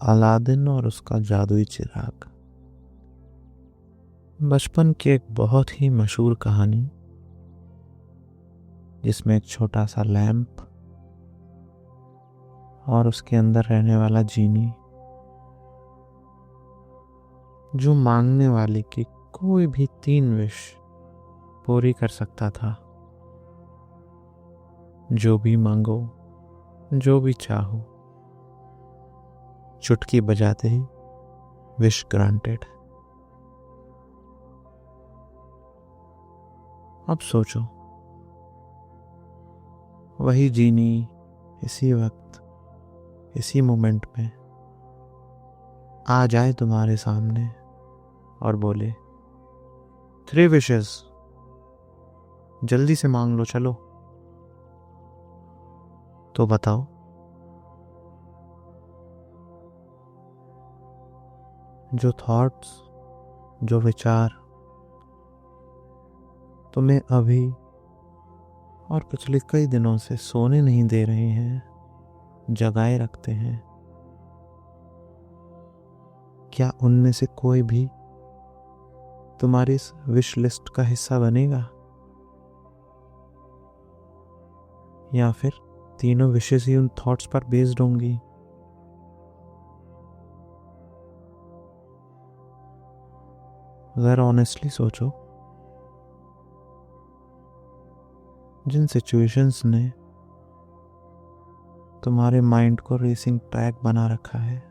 Aladdin और उसका जादुई चिराग। बचपन की एक बहुत ही मशहूर कहानी जिसमें एक छोटा सा लैंप और उसके अंदर रहने वाला जीनी जो मांगने वाले की कोई भी 3 विश पूरी कर सकता था। जो भी मांगो, जो भी चाहो, चुटकी बजाते ही विश ग्रांटेड। अब सोचो, वही जीनी इसी वक्त, इसी मोमेंट में आ जाए तुम्हारे सामने और बोले 3 विशेस, जल्दी से मांग लो, चलो। तो बताओ, जो थॉट्स, जो विचार तुम्हें अभी और पिछले कई दिनों से सोने नहीं दे रहे हैं, जगाए रखते हैं, क्या उनमें से कोई भी तुम्हारी इस विश लिस्ट का हिस्सा बनेगा? या फिर तीनों विशेष ही उन थॉट्स पर बेस्ड होंगी? अगर ऑनेस्टली सोचो, जिन सिचुएशंस ने तुम्हारे माइंड को रेसिंग ट्रैक बना रखा है,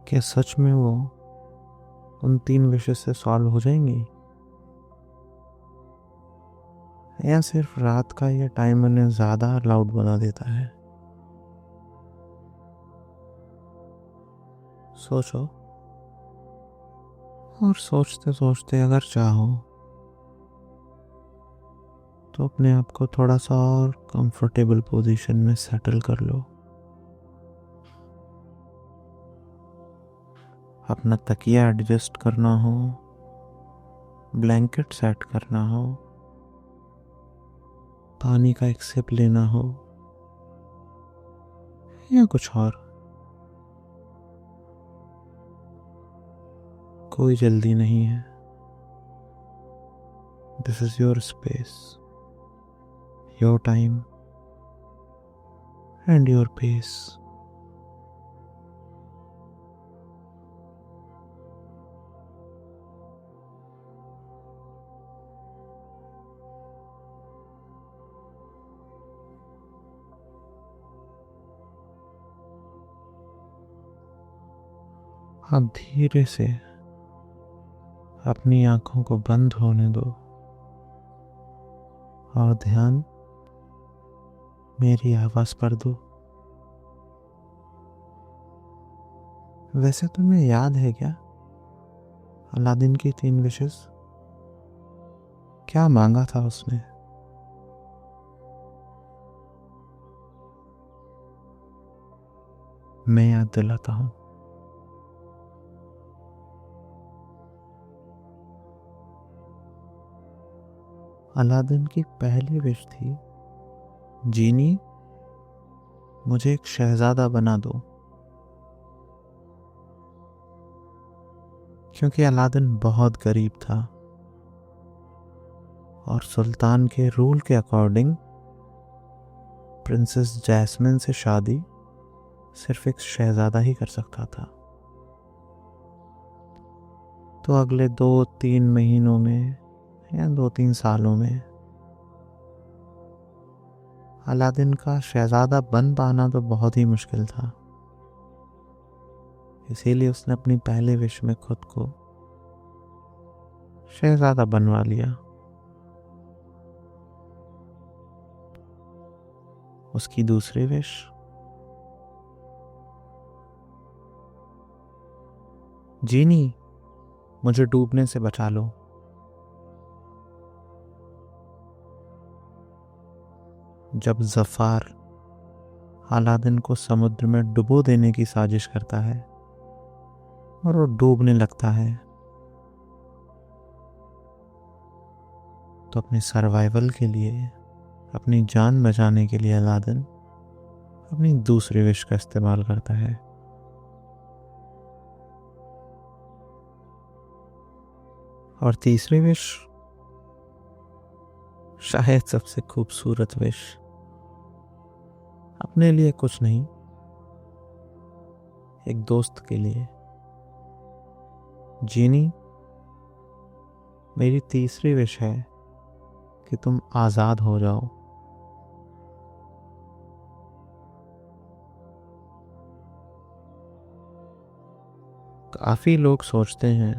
क्या सच में वो उन 3 विशेष से सॉल्व हो जाएंगी, या सिर्फ रात का ये टाइम उन्हें ज्यादा लाउड बना देता है? सोचो, और सोचते सोचते अगर चाहो तो अपने आप को थोड़ा सा और कंफर्टेबल पोजीशन में सेटल कर लो। अपना तकिया एडजस्ट करना हो, ब्लैंकेट सेट करना हो, पानी का एक सिप लेना हो, या कुछ और, कोई जल्दी नहीं है। This is your space, your time and your pace. अब धीरे से अपनी आंखों को बंद होने दो और ध्यान मेरी आवाज पर दो। वैसे तुम्हें याद है क्या, अलादीन की 3 विशेस? क्या मांगा था उसने? मैं याद दिलाता हूं। अलादीन की पहली विश थी, जीनी मुझे एक शहजादा बना दो। क्योंकि अलादीन बहुत गरीब था और सुल्तान के रूल के अकॉर्डिंग प्रिंसेस जैस्मिन से शादी सिर्फ एक शहजादा ही कर सकता था। तो अगले 2-3 महीनों में या 2-3 सालों में अलादीन का शहजादा बन पाना तो बहुत ही मुश्किल था। इसीलिए उसने अपनी पहले विश में खुद को शहजादा बनवा लिया। उसकी दूसरी विश, जीनी मुझे डूबने से बचा लो। जब जफार अलादीन को समुद्र में डुबो देने की साजिश करता है और वो डूबने लगता है, तो अपने सर्वाइवल के लिए, अपनी जान बचाने के लिए अलादीन अपनी दूसरी विश का इस्तेमाल करता है। और तीसरी विश, शायद सबसे खूबसूरत विश, अपने लिए कुछ नहीं, एक दोस्त के लिए। जीनी, मेरी तीसरी विश है कि तुम आज़ाद हो जाओ। काफ़ी लोग सोचते हैं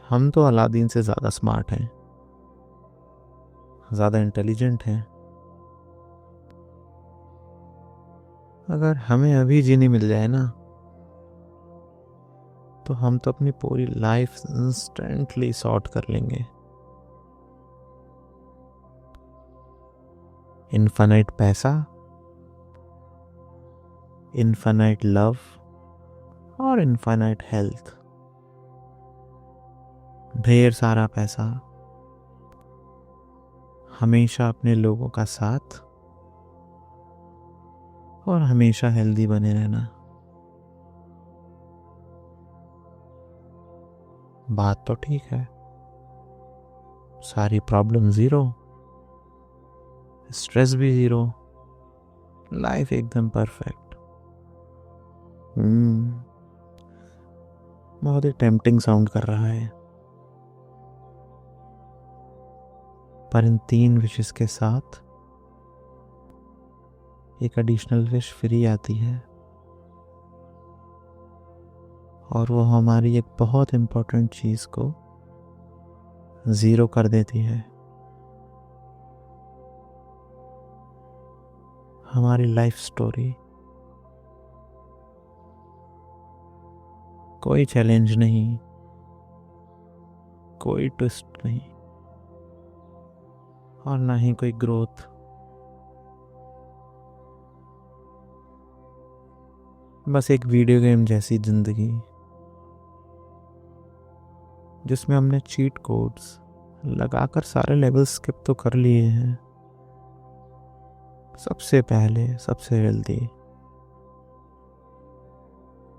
हम तो अलादीन से ज़्यादा स्मार्ट हैं, ज़्यादा इंटेलिजेंट हैं। अगर हमें अभी जीनी मिल जाए ना, तो हम तो अपनी पूरी लाइफ इंस्टेंटली सॉर्ट कर लेंगे। इनफाइनाइट पैसा, इनफाइनाइट लव और इनफाइनाइट हेल्थ। ढेर सारा पैसा, हमेशा अपने लोगों का साथ और हमेशा हेल्दी बने रहना। बात तो ठीक है, सारी प्रॉब्लम ज़ीरो, स्ट्रेस भी ज़ीरो, लाइफ एकदम परफेक्ट। बहुत ही टेम्पटिंग साउंड कर रहा है, पर इन 3 विशेस के साथ एक एडिशनल विश फ्री आती है, और वो हमारी एक बहुत इम्पोर्टेंट चीज़ को ज़ीरो कर देती है। हमारी लाइफ स्टोरी। कोई चैलेंज नहीं, कोई ट्विस्ट नहीं, और ना ही कोई ग्रोथ। बस एक वीडियो गेम जैसी जिंदगी, जिसमें हमने चीट कोड्स लगाकर सारे लेवल स्किप तो कर लिए हैं, सबसे पहले सबसे जल्दी,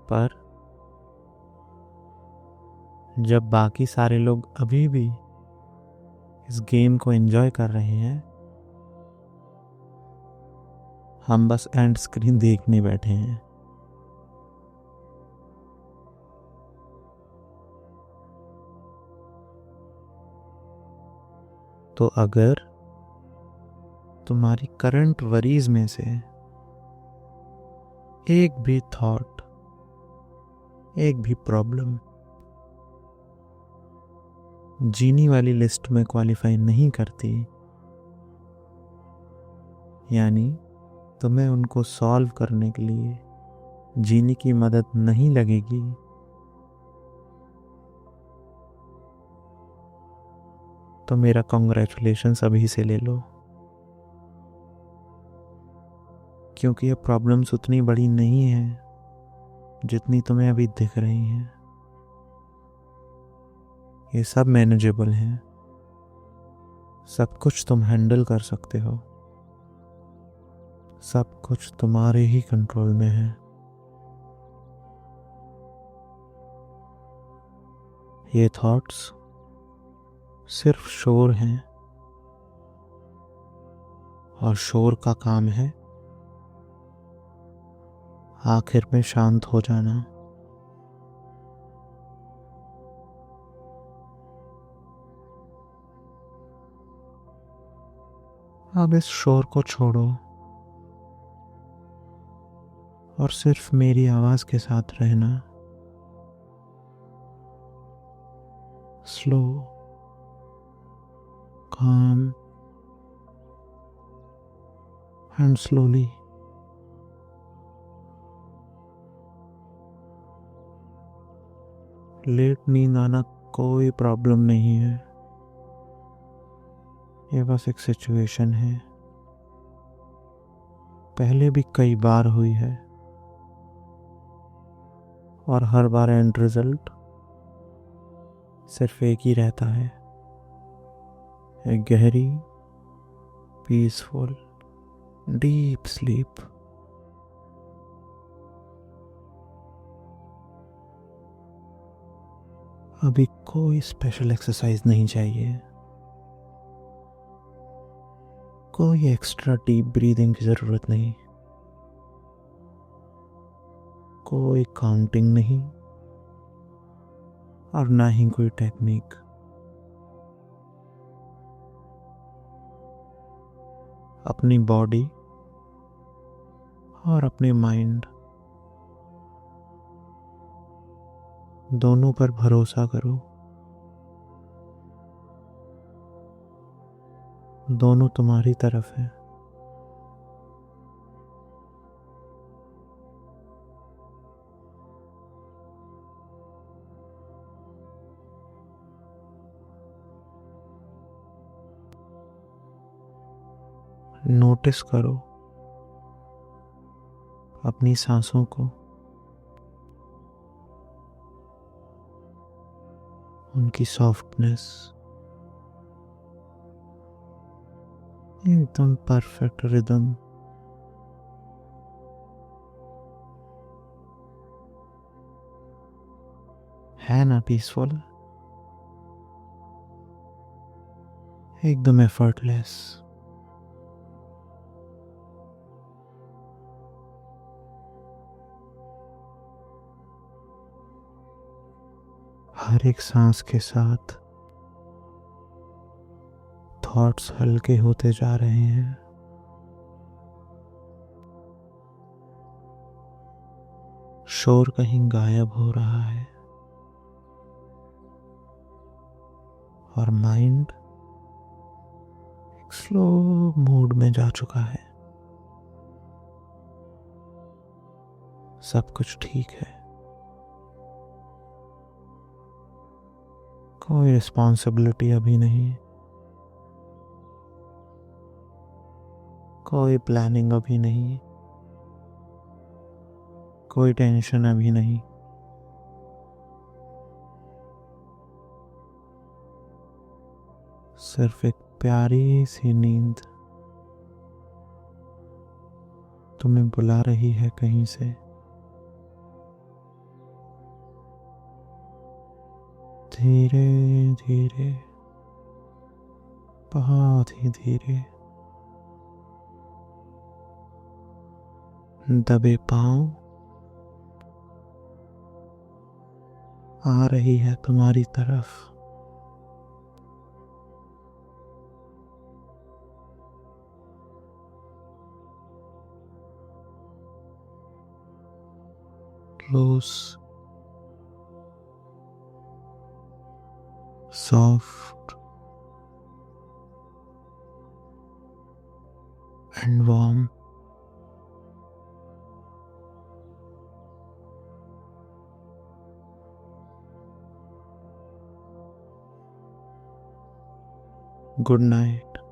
पर जब बाकी सारे लोग अभी भी इस गेम को एंजॉय कर रहे हैं, हम बस एंड स्क्रीन देखने बैठे हैं। तो अगर तुम्हारी करंट वरीज में से एक भी थॉट, एक भी प्रॉब्लम जीनी वाली लिस्ट में क्वालिफाई नहीं करती, यानी तुम्हें उनको सॉल्व करने के लिए जीनी की मदद नहीं लगेगी, तो मेरा कॉन्ग्रेचुलेशंस अभी से ले लो, क्योंकि ये प्रॉब्लम्स उतनी बड़ी नहीं है जितनी तुम्हें अभी दिख रही हैं। ये सब मैनेजेबल हैं, सब कुछ तुम हैंडल कर सकते हो, सब कुछ तुम्हारे ही कंट्रोल में है। ये थॉट्स सिर्फ शोर हैं, और शोर का काम है आखिर में शांत हो जाना। अब इस शोर को छोड़ो और सिर्फ मेरी आवाज के साथ रहना। Slow, calm and slowly. लेट नींद आना कोई प्रॉब्लम नहीं है, ये बस एक सिचुएशन है, पहले भी कई बार हुई है, और हर बार एंड रिजल्ट सिर्फ एक ही रहता है, एक गहरी, पीसफुल, डीप स्लीप। अभी कोई स्पेशल एक्सरसाइज नहीं चाहिए, कोई एक्स्ट्रा डीप ब्रीदिंग की ज़रूरत नहीं, कोई काउंटिंग नहीं और ना ही कोई टेक्निक। अपनी बॉडी और अपने माइंड दोनों पर भरोसा करो। दोनों तुम्हारी तरफ है। नोटिस करो अपनी सांसों को, उनकी सॉफ्टनेस, एकदम परफेक्ट रिदम। है ना पीसफुल, एकदम एफर्टलेस। हर एक सांस के साथ थॉट्स हल्के होते जा रहे हैं। शोर कहीं गायब हो रहा है और माइंड एक स्लो मूड में जा चुका है। सब कुछ ठीक है। कोई रिस्पॉन्सिबिलिटी अभी नहीं, कोई प्लानिंग अभी नहीं, कोई टेंशन अभी नहीं। सिर्फ एक प्यारी सी नींद तुम्हें बुला रही है कहीं से। धीरे धीरे, बहुत ही धीरे, दबे पांव आ रही है तुम्हारी तरफ। Close, soft and warm. Good night.